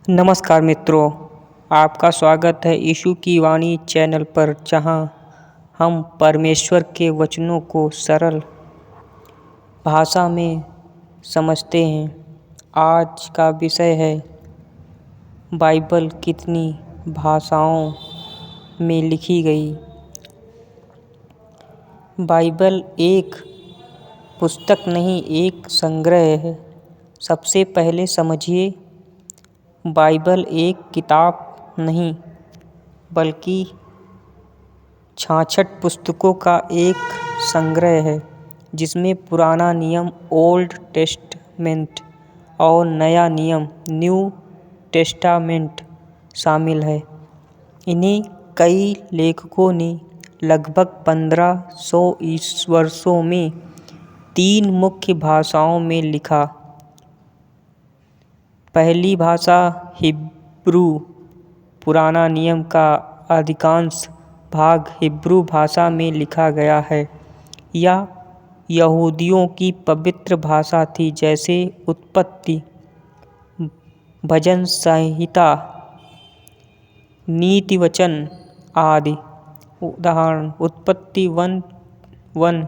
नमस्कार मित्रों, आपका स्वागत है यीशु की वाणी चैनल पर, जहां हम परमेश्वर के वचनों को सरल भाषा में समझते हैं। आज का विषय है बाइबल कितनी भाषाओं में लिखी गई। बाइबल एक पुस्तक नहीं, एक संग्रह है। सबसे पहले समझिए, बाइबल एक किताब नहीं बल्कि 66 पुस्तकों का एक संग्रह है, जिसमें पुराना नियम ओल्ड टेस्टामेंट और नया नियम न्यू टेस्टामेंट शामिल है। इन्हें कई लेखकों ने लगभग 1500 वर्षों में 3 मुख्य भाषाओं में लिखा। पहली भाषा हिब्रू। पुराना नियम का अधिकांश भाग हिब्रू भाषा में लिखा गया है। यह यहूदियों की पवित्र भाषा थी, जैसे उत्पत्ति, भजन संहिता, नीति वचन आदि। उदाहरण: उत्पत्ति 1:1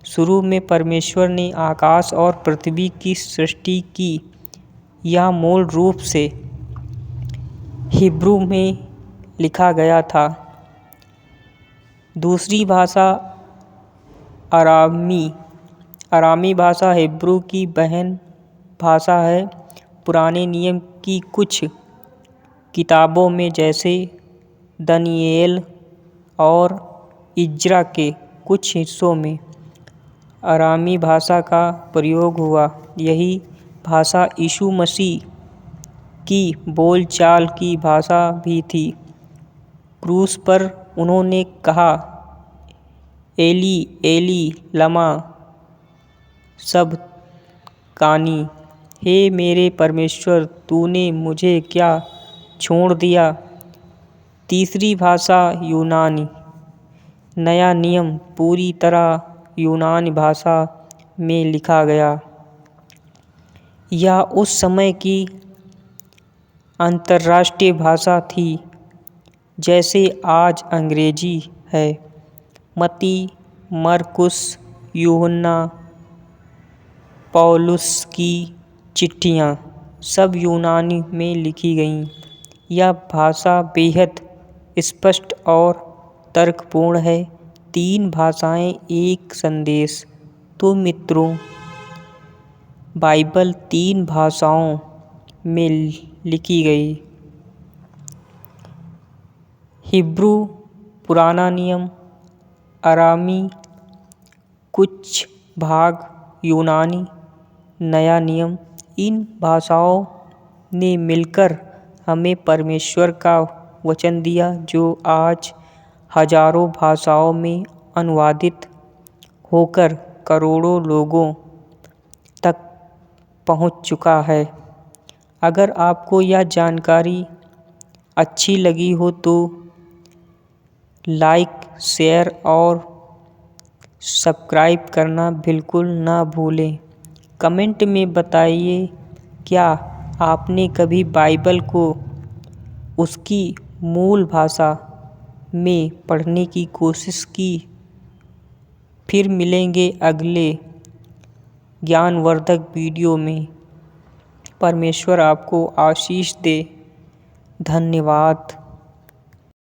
शुरू में परमेश्वर ने आकाश और पृथ्वी की सृष्टि की। यह मूल रूप से हिब्रू में लिखा गया था। दूसरी भाषा अरामी। अरामी भाषा हिब्रू की बहन भाषा है। पुराने नियम की कुछ किताबों में, जैसे दानियेल और इज्रा के कुछ हिस्सों में, अरामी भाषा का प्रयोग हुआ। यही भाषा यीशु मसीह की बोलचाल की भाषा भी थी। क्रूस पर उन्होंने कहा, एली एली लमा सबक्तानी, हे मेरे परमेश्वर, तूने मुझे क्या छोड़ दिया। तीसरी भाषा यूनानी। नया नियम पूरी तरह यूनानी भाषा में लिखा गया। यह उस समय की अंतर्राष्ट्रीय भाषा थी, जैसे आज अंग्रेजी है। मत्ती, मरकुस, यूहन्ना, पौलुस की चिट्ठियाँ सब यूनानी में लिखी गईं। यह भाषा बेहद स्पष्ट और तर्कपूर्ण है। 3 भाषाएं, एक संदेश। तो मित्रों, बाइबल 3 भाषाओं में लिखी गई। हिब्रू पुराना नियम, अरामी, कुछ भाग यूनानी, नया नियम। इन भाषाओं ने मिलकर हमें परमेश्वर का वचन दिया, जो आज हजारों भाषाओं में अनुवादित होकर करोड़ों लोगों तक पहुंच चुका है। अगर आपको यह जानकारी अच्छी लगी हो तो लाइक, शेयर और सब्सक्राइब करना बिल्कुल ना भूलें। कमेंट में बताइए, क्या आपने कभी बाइबल को उसकी मूल भाषा में पढ़ने की कोशिश की। फिर मिलेंगे अगले ज्ञानवर्धक वीडियो में। परमेश्वर आपको आशीष दे। धन्यवाद।